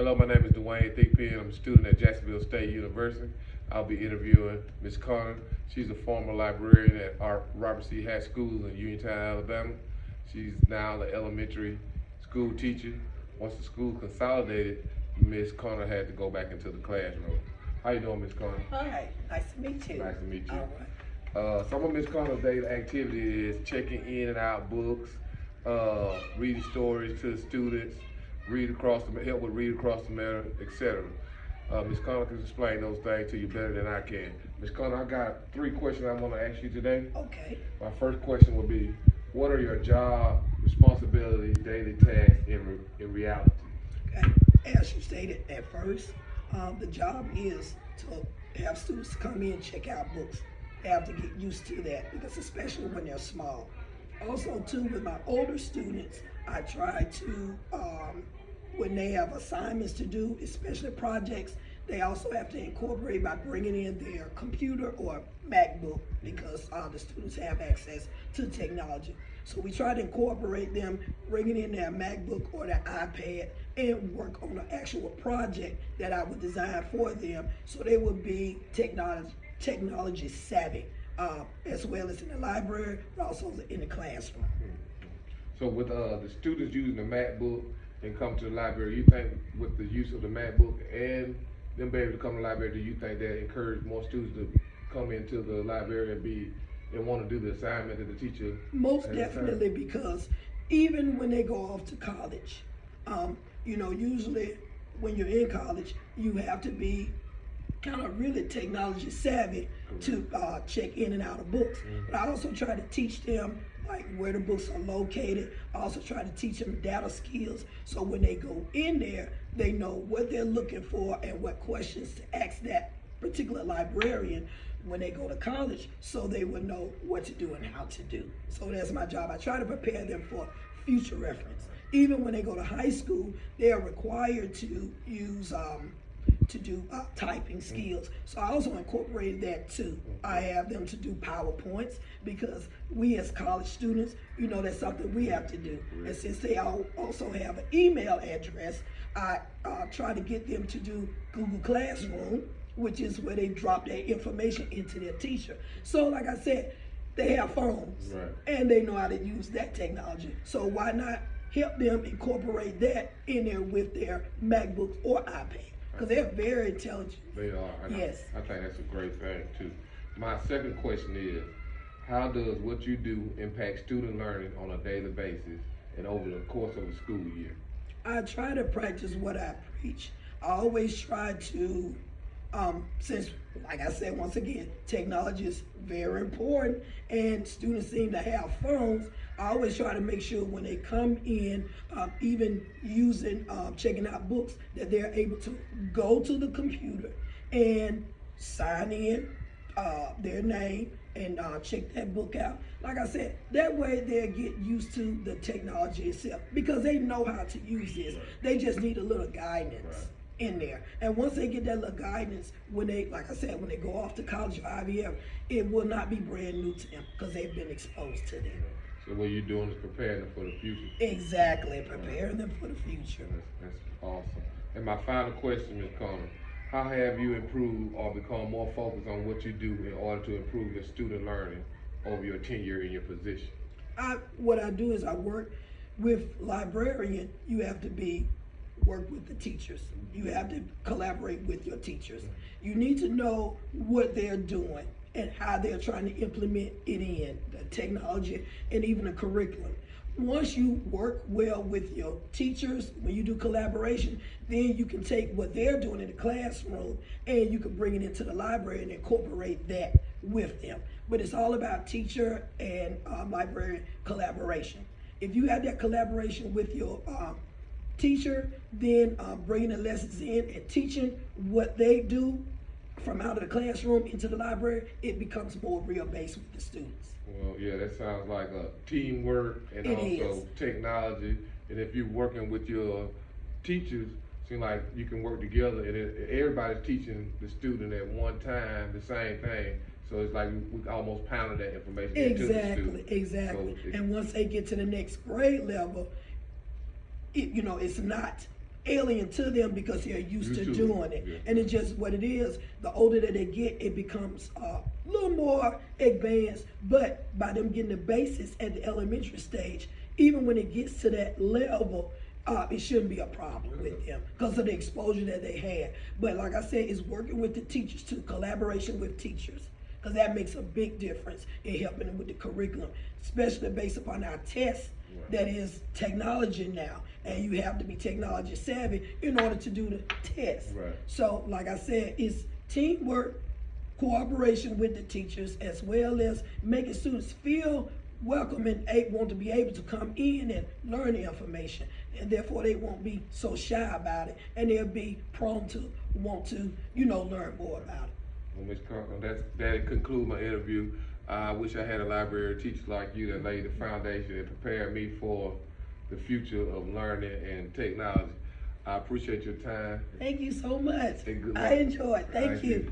Hello, my name is Dwayne Thigpen. I'm a student at Jacksonville State University. I'll be interviewing Ms. Connor. She's a former librarian at our Robert C. Hatch School in Uniontown, Alabama. She's now the elementary school teacher. Once the school consolidated, Ms. Connor had to go back into the classroom. How you doing, Ms. Connor? Hi, nice to meet you. Nice to meet you. All right. Some of Ms. Connor's daily activity is checking in and out books, reading stories to the students, help with read across the matter, etc. Ms. Connor can explain those things to you better than I can. Ms. Connor, I got 3 questions I want to ask you today. Okay. My first question would be, what are your job responsibilities, daily tasks in reality? Okay. As you stated at first, the job is to have students come in, check out books. They have to get used to that because especially when they're small. Also too, with my older students, I try to, when they have assignments to do, especially projects, they also have to incorporate by bringing in their computer or MacBook because the students have access to technology. So we try to incorporate them, bringing in their MacBook or their iPad and work on an actual project that I would design for them so they would be technology savvy, as well as in the library, but also in the classroom. So with the students using the MacBook and come to the library, you think with the use of the MacBook and them being able to come to the library, do you think that encourage more students to come into the library and want to do the assignment that the teacher? Most definitely, because even when they go off to college, usually when you're in college, you have to be kind of really technology savvy to check in and out of books. But I also try to teach them like where the books are located. I also try to teach them data skills so when they go in there, they know what they're looking for and what questions to ask that particular librarian when they go to college so they will know what to do and how to do. So that's my job. I try to prepare them for future reference. Even when they go to high school, they are required to use typing skills. So I also incorporated that too. I have them to do PowerPoints because we as college students, that's something we have to do. And since they also have an email address, I try to get them to do Google Classroom, which is where they drop their information into their teacher. So like I said, they have phones and they know how to use that technology. So why not help them incorporate that in there with their MacBooks or iPad? Because they're very intelligent. They are. Yes. I think that's a great thing too. My second question is, how does what you do impact student learning on a daily basis and over the course of a school year? I try to practice what I preach. I always try to, since, like I said, once again, technology is very important and students seem to have phones, I always try to make sure when they come in, even using, checking out books, that they're able to go to the computer and sign in their name and check that book out. Like I said, that way they'll get used to the technology itself because they know how to use this. They just need a little guidance in there. And once they get that little guidance, when they, like I said, when they go off to college or IVF, it will not be brand new to them because they've been exposed to them. So what you're doing is preparing them for the future. Exactly, preparing them for the future. That's awesome. And my final question, Ms. Connor, how have you improved or become more focused on what you do in order to improve your student learning over your tenure in your position? What I do is I work with librarian. You have to work with the teachers. You have to collaborate with your teachers. You need to know what they're doing and how they're trying to implement it in the technology and even the curriculum. Once you work well with your teachers, when you do collaboration, then you can take what they're doing in the classroom and you can bring it into the library and incorporate that with them. But it's all about teacher and librarian collaboration. If you have that collaboration with your teacher, then bringing the lessons in and teaching what they do from out of the classroom into the library, it becomes more real based with the students. Well, yeah, that sounds like a teamwork and also technology. And if you're working with your teachers, it seems like you can work together and everybody's teaching the student at one time the same thing. So it's like we almost pounded that information into the student. Exactly. And once they get to the next grade level, it's not alien to them because they're used to Used to it, doing it. yeah. And it's just what it is. The older that they get, it becomes a little more advanced. But by them getting the basics at the elementary stage, even when it gets to that level, it shouldn't be a problem with them because of the exposure that they had. But like I said, it's working with the teachers too, collaboration with teachers, because that makes a big difference in helping them with the curriculum, especially based upon our tests. Right. That is technology now, and you have to be technology savvy in order to do the test. Right. So, like I said, it's teamwork, cooperation with the teachers, as well as making students feel welcome and want to be able to come in and learn the information, and therefore they won't be so shy about it, and they'll be prone to want to, learn more about it. Well, Ms. Conklin, that concludes my interview. I wish I had a library teacher like you that laid the foundation and prepared me for the future of learning and technology. I appreciate your time. Thank you so much. And good luck. I enjoyed. Thank you.